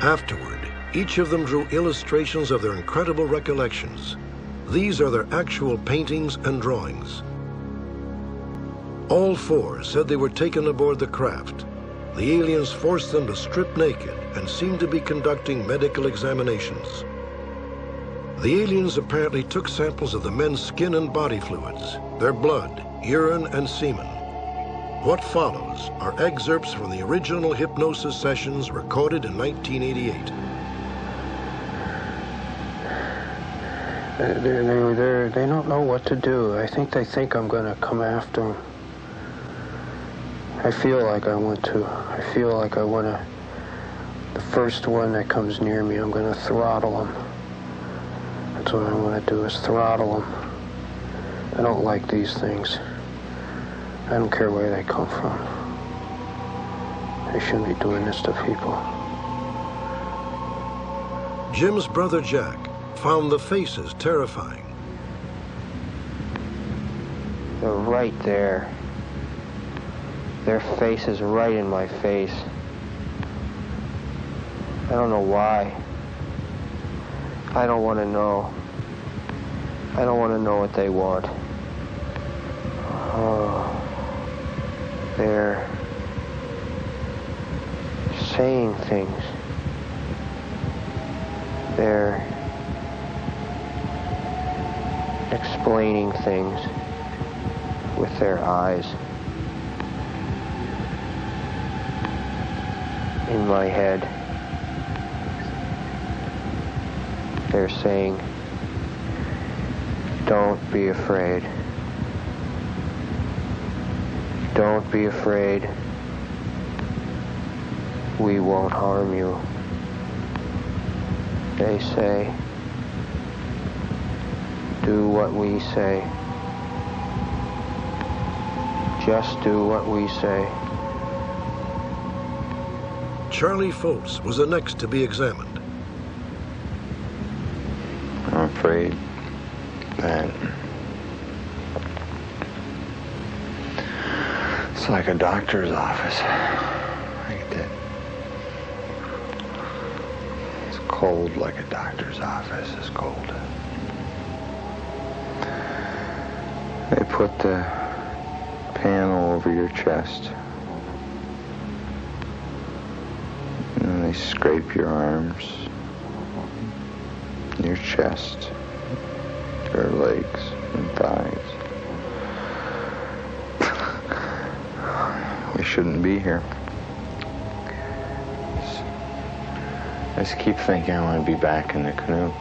Afterward, each of them drew illustrations of their incredible recollections. These are their actual paintings and drawings. All four said they were taken aboard the craft. The aliens forced them to strip naked and seemed to be conducting medical examinations. The aliens apparently took samples of the men's skin and body fluids, their blood, urine, and semen. What follows are excerpts from the original hypnosis sessions recorded in 1988. They don't know what to do. I think they think I'm going to come after them. I feel like I want to. I feel like I want to. The first one that comes near me, I'm going to throttle them. That's what I want to do, is throttle them. I don't like these things. I don't care where they come from. They shouldn't be doing this to people. Jim's brother Jack found the faces terrifying. They're right there. Their face is right in my face. I don't know why. I don't want to know. I don't want to know what they want. Oh, they're saying things. They're explaining things with their eyes. In my head, they're saying, "Don't be afraid. Don't be afraid. We won't harm you." They say, "Do what we say. Just do what we say." Charlie Foltz was the next to be examined. I'm afraid that it's like a doctor's office. Like that. It's cold like a doctor's office is cold. They put the panel over your chest. And they scrape your arms, your chest, your legs and thighs. We shouldn't be here. I just keep thinking I want to be back in the canoe.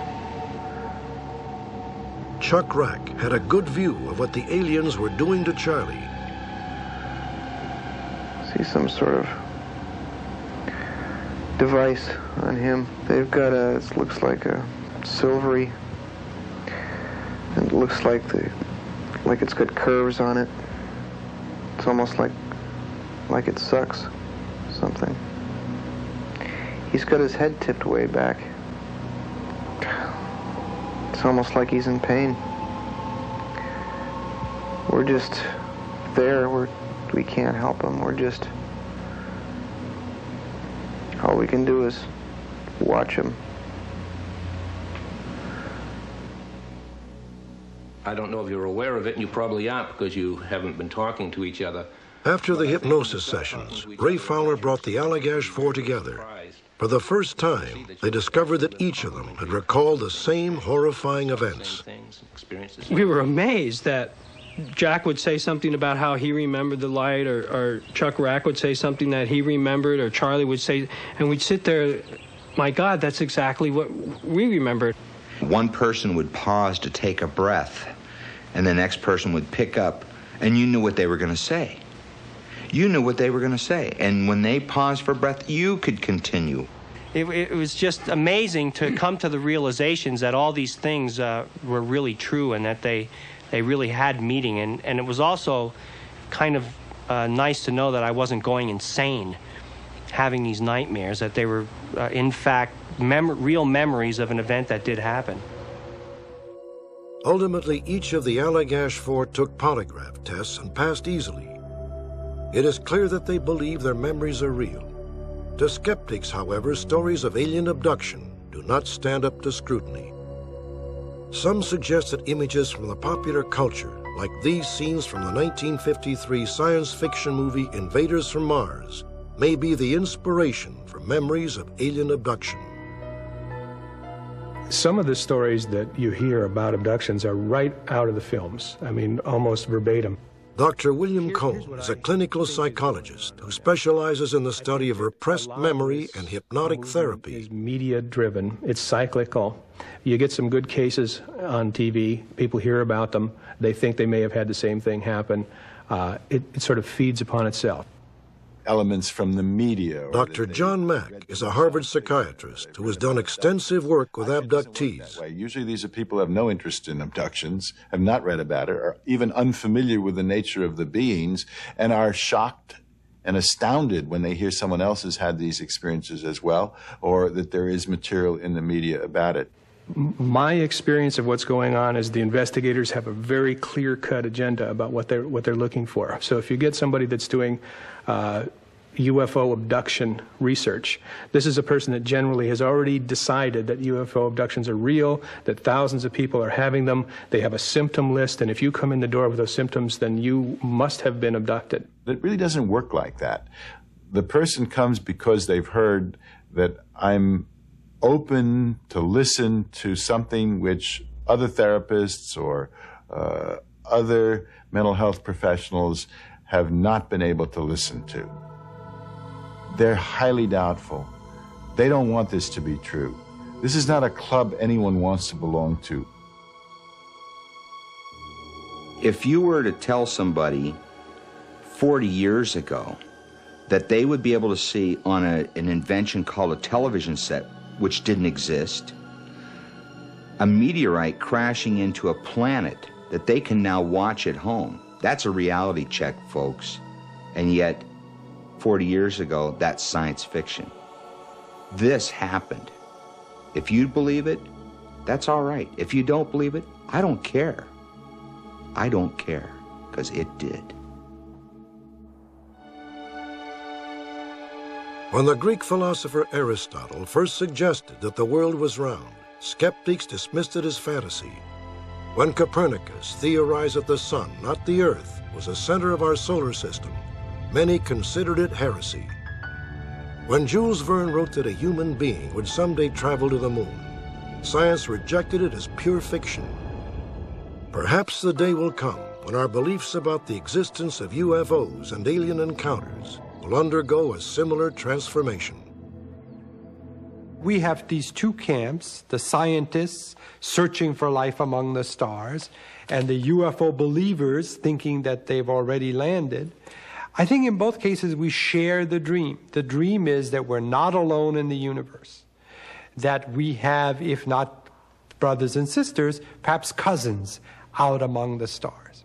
Chuck Rack had a good view of what the aliens were doing to Charlie. See some sort of device on him. They've got it looks like a silvery, and it looks like it's got curves on it. It's almost like it sucks something. He's got his head tipped way back. It's almost like he's in pain. We're just there. We can't help him. We're just... all we can do is watch him. I don't know if you're aware of it, and you probably aren't because you haven't been talking to each other. After the hypnosis sessions, Ray Fowler brought the Allagash Four together. For the first time, they discovered that each of them had recalled the same horrifying events. We were amazed that Jack would say something about how he remembered the light, or Chuck Rack would say something that he remembered, or Charlie would say, and we'd sit there, my God, that's exactly what we remembered. One person would pause to take a breath, and the next person would pick up, and you knew what they were going to say. You knew what they were going to say, and when they paused for breath, you could continue. It was just amazing to come to the realizations that all these things were really true, and that they really had meaning. And it was also kind of nice to know that I wasn't going insane having these nightmares, that they were, in fact, real memories of an event that did happen. Ultimately, each of the Allagash Four took polygraph tests and passed easily. It is clear that they believe their memories are real. To skeptics, however, stories of alien abduction do not stand up to scrutiny. Some suggest that images from the popular culture, like these scenes from the 1953 science fiction movie Invaders from Mars, may be the inspiration for memories of alien abduction. Some of the stories that you hear about abductions are right out of the films. I mean, almost verbatim. Dr. William Cohn is a clinical psychologist who specializes in the study of repressed memory and hypnotic therapy. It's media-driven. It's cyclical. You get some good cases on TV. People hear about them. They think they may have had the same thing happen. It sort of feeds upon itself. Elements from the media. Dr. John Mack is a Harvard psychiatrist who has done extensive work with abductees. Usually these are people who have no interest in abductions, have not read about it, are even unfamiliar with the nature of the beings, and are shocked and astounded when they hear someone else has had these experiences as well, or that there is material in the media about it. My experience of what's going on is the investigators have a very clear-cut agenda about what they're looking for. So if you get somebody that's doing UFO abduction research, this is a person that generally has already decided that UFO abductions are real, that thousands of people are having them. They have a symptom list, and if you come in the door with those symptoms, then you must have been abducted. It really doesn't work like that. The person comes because they've heard that I'm open to listen to something which other therapists or other mental health professionals have not been able to listen to. They're highly doubtful. They don't want this to be true. This is not a club anyone wants to belong to. If you were to tell somebody 40 years ago that they would be able to see on an invention called a television set, which didn't exist, a meteorite crashing into a planet that they can now watch at home, that's a reality check, folks. And yet, 40 years ago, that's science fiction. This happened. If you believe it, that's all right. If you don't believe it, I don't care. I don't care, because it did. When the Greek philosopher Aristotle first suggested that the world was round, skeptics dismissed it as fantasy. When Copernicus theorized that the sun, not the earth, was the center of our solar system, many considered it heresy. When Jules Verne wrote that a human being would someday travel to the moon, science rejected it as pure fiction. Perhaps the day will come when our beliefs about the existence of UFOs and alien encounters will undergo a similar transformation. We have these two camps, the scientists searching for life among the stars, and the UFO believers thinking that they've already landed. I think in both cases we share the dream. The dream is that we're not alone in the universe, that we have, if not brothers and sisters, perhaps cousins out among the stars.